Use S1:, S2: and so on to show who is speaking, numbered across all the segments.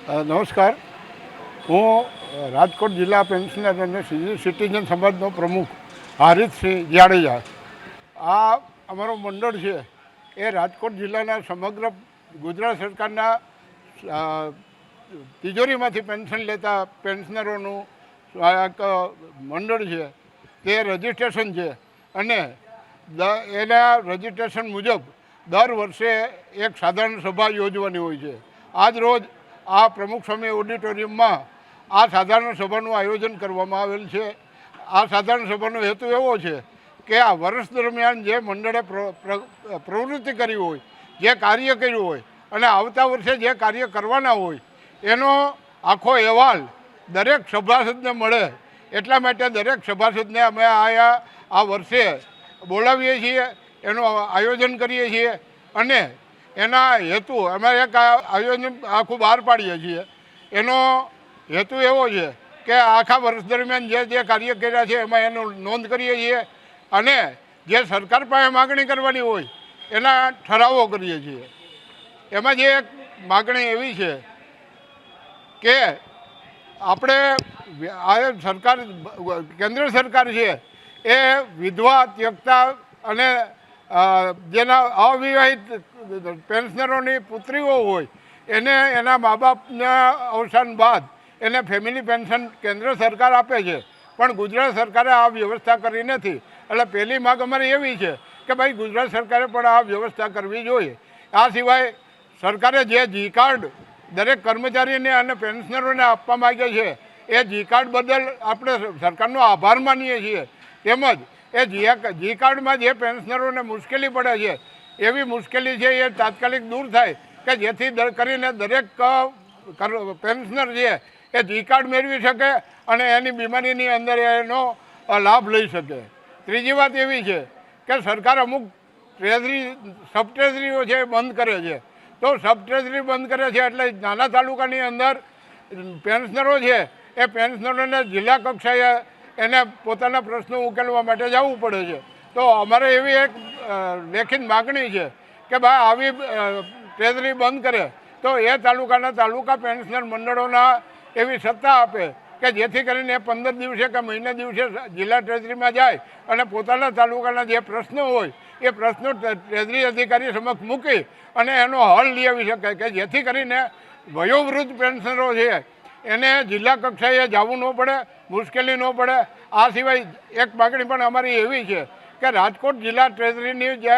S1: નમસ્કાર. હું રાજકોટ જિલ્લા પેન્શનર અને સિનિયર સિટીઝન સમાજનો પ્રમુખ હારિતસિંહ જાડેજા. આ અમારો મંડળ છે એ રાજકોટ જિલ્લાના સમગ્ર ગુજરાત સરકારના તિજોરીમાંથી પેન્શન લેતા પેન્શનરોનું એક મંડળ છે. તે રજિસ્ટ્રેશન છે અને એના રજિસ્ટ્રેશન મુજબ દર વર્ષે એક સાધારણ સભા યોજવાની હોય છે. આજ રોજ આ પ્રમુખ સ્વામી ઓડિટોરિયમમાં આ સાધારણ સભાનું આયોજન કરવામાં આવેલ છે. આ સાધારણ સભાનો હેતુ એવો છે કે આ વર્ષ દરમિયાન જે મંડળે પ્રવૃત્તિ કરી હોય, જે કાર્ય કર્યું હોય અને આવતા વર્ષે જે કાર્ય કરવાના હોય એનો આખો અહેવાલ દરેક સભાસદને મળે. એટલા માટે દરેક સભાસદને અમે આ વર્ષે બોલાવીએ છીએ, એનું આયોજન કરીએ છીએ અને એના હેતુ અમે એક આયોજન આખું બહાર પાડીએ છીએ. એનો હેતુ એવો છે કે આખા વર્ષ દરમિયાન જે કાર્ય કર્યા છે એમાં એનું નોંધ કરીએ છીએ અને જે સરકાર પાસે માગણી કરવાની હોય એના ઠરાવો કરીએ છીએ. એમાં જે એક માગણી એવી છે કે આપણે આ સરકાર કેન્દ્ર સરકાર છે એ વિધવા, ત્યક્તા અને જેના અવિવાહિત પેન્શનરોની પુત્રીઓ હોય એને એના મા બાપના અવસાન બાદ એને ફેમિલી પેન્શન કેન્દ્ર સરકાર આપે છે, પણ ગુજરાત સરકારે આ વ્યવસ્થા કરી નથી. એટલે પહેલી માગ અમારી એવી છે કે ભાઈ ગુજરાત સરકારે પણ આ વ્યવસ્થા કરવી જોઈએ. આ સિવાય સરકારે જે જી કાર્ડ દરેક કર્મચારીને અને પેન્શનરોને આપવા માગે છે એ જી કાર્ડ બદલ આપણે સરકારનો આભાર માનીએ છીએ. તેમજ એ જી કાર્ડમાં જે પેન્શનરોને મુશ્કેલી પડે છે એવી મુશ્કેલી છે એ તાત્કાલિક દૂર થાય કે જેથી કરીને દરેક પેન્શનર છે એ જી કાર્ડ મેળવી શકે અને એની બીમારીની અંદર એનો લાભ લઈ શકે. ત્રીજી વાત એવી છે કે સરકાર અમુક સબ ટ્રેઝરીઓ છે એ બંધ કરે છે. તો સબ ટ્રેઝરી બંધ કરે છે એટલે નાના તાલુકાની અંદર પેન્શનરો છે એ પેન્શનરોને જિલ્લા કક્ષાએ એને પોતાના પ્રશ્નો ઉકેલવા માટે જવું પડે છે. તો અમારે એવી એક લેખિત માગણી છે કે ભાઈ આવી ટ્રેઝરી બંધ કરે તો એ તાલુકા પેન્શનર મંડળોના એવી સત્તા આપે કે જેથી કરીને 15 દિવસે કે મહિને દિવસે જિલ્લા ટ્રેઝરીમાં જાય અને પોતાના તાલુકાના જે પ્રશ્નો હોય એ પ્રશ્નો ટ્રેઝરી અધિકારી સમક્ષ મૂકી અને એનો હલ લઈ આવી શકે કે જેથી કરીને વયોવૃદ્ધ પેન્શનરો છે એને જિલ્લા કક્ષાએ જવું ન પડે, મુશ્કેલી ન પડે. આ સિવાય એક માગણી પણ અમારી એવી છે કે રાજકોટ જિલ્લા ટ્રેઝરીની જે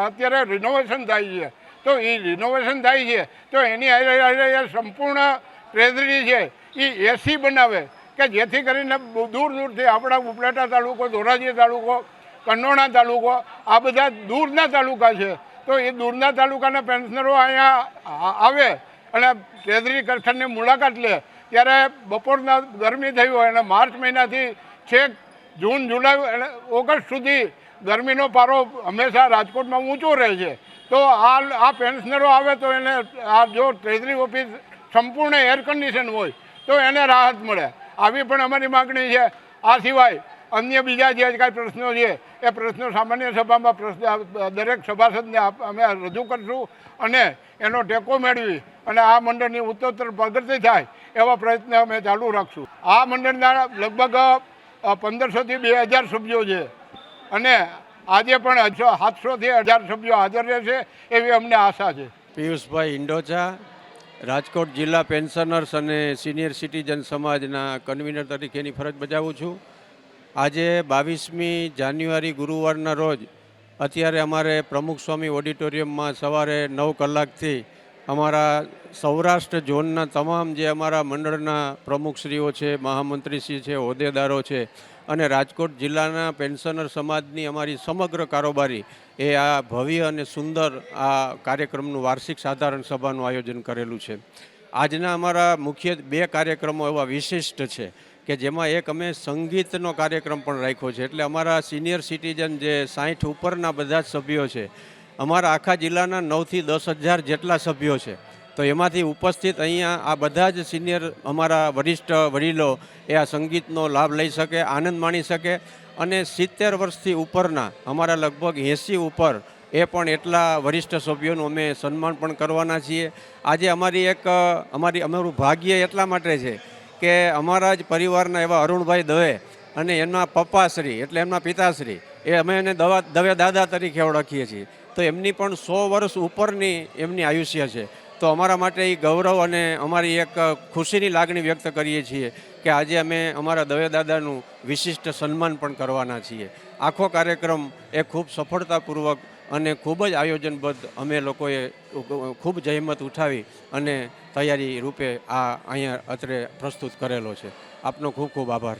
S1: અત્યારે રિનોવેશન થાય છે તો એ રિનોવેશન થાય છે તો એની સંપૂર્ણ ટ્રેઝરી છે એ એસી બનાવે કે જેથી કરીને દૂર દૂરથી આપણા ઉપલેટા તાલુકો, ધોરાજી તાલુકો, કન્નોણા તાલુકો આ બધા દૂરના તાલુકા છે. તો એ દૂરના તાલુકાના પેન્શનરો અહીંયા આવે અને ટ્રેઝરી કક્ષાની મુલાકાત લે ત્યારે બપોરના ગરમી થઈ હોય અને માર્ચ મહિનાથી છેક જૂન, જુલાઈ અને ઓગસ્ટ સુધી ગરમીનો પારો હંમેશા રાજકોટમાં ઊંચો રહે છે. તો આ પેન્શનરો આવે તો એને આ જો ટ્રેઝરી ઓફિસ સંપૂર્ણ એર કન્ડિશન હોય તો એને રાહત મળે. આવી પણ અમારી માગણી છે. આ સિવાય અન્ય બીજા જે કાંઈ પ્રશ્નો છે એ પ્રશ્નો સામાન્ય સભામાં દરેક સભાસદને અમે રજૂ કરશું અને એનો ટેકો મેળવી અને આ મંડળની ઉત્તરોત્તર પ્રગતિ થાય એવા પ્રયત્ન અમે ચાલુ રાખશું. આ મંડળના લગભગ 1500થી 2000 સભ્યો છે અને આજે પણ 700થી 1000 સભ્યો હાજર રહેશે એવી અમને આશા છે.
S2: પિયુષભાઈ ઇંડોચા, રાજકોટ જિલ્લા પેન્શનર્સ અને સિનિયર સિટીઝન સમાજના કન્વીનર તરીકેની ફરજ બજાવું છું. આજે 22મી જાન્યુઆરી ગુરુવારના રોજ અત્યારે અમારે પ્રમુખ સ્વામી ઓડિટોરિયમમાં સવારે 9 કલાકથી અમારા સૌરાષ્ટ્ર ઝોનના તમામ જે અમારા મંડળના પ્રમુખશ્રીઓ છે, મહામંત્રીશ્રી છે, હોદ્દેદારો છે અને રાજકોટ જિલ્લાના પેન્શનર સમાજની અમારી સમગ્ર કારોબારી એ આ ભવ્ય અને સુંદર આ કાર્યક્રમનું વાર્ષિક સાધારણ સભાનું આયોજન કરેલું છે. આજના અમારા મુખ્ય 2 કાર્યક્રમો એવા વિશિષ્ટ છે કે જેમાં એક અમે સંગીતનો કાર્યક્રમ પણ રાખ્યો છે. એટલે અમારા સિનિયર સિટીઝન જે 60 ઉપરના બધા જ સભ્યો છે, અમારા આખા જિલ્લાના 9થી 10,000 જેટલા સભ્યો છે. તો એમાંથી ઉપસ્થિત અહીંયા આ બધા જ સિનિયર અમારા વરિષ્ઠ વડીલો એ આ સંગીતનો લાભ લઈ શકે, આનંદ માણી શકે અને 70 વર્ષથી ઉપરના અમારા લગભગ 80 ઉપર એ પણ એટલા વરિષ્ઠ સભ્યોનું અમે સન્માન પણ કરવાના છીએ. આજે અમારું ભાગ્ય એટલા માટે છે કે અમારા જ પરિવારના એવા અરુણભાઈ દવે અને એમના પપ્પાશ્રી એટલે એમના પિતાશ્રી એ અમે એને દવે દાદા તરીકે ઓળખીએ છીએ. તો એમની પણ 100 વર્ષ ઉપરની એમની આયુષ્ય છે. તો અમારા માટે એ ગૌરવ અને અમારી એક ખુશીની લાગણી વ્યક્ત કરીએ છીએ કે આજે અમે અમારા દવે દાદાનું વિશિષ્ટ સન્માન પણ કરવાના છીએ. આખો કાર્યક્રમ એ ખૂબ સફળતાપૂર્વક અને ખૂબ જ આયોજનબદ્ધ અમે લોકોએ ખૂબ જહેમત ઉઠાવી અને તૈયારી રૂપે આ અહીંયા અત્રે પ્રસ્તુત કરેલો છે. આપનો ખૂબ ખૂબ આભાર.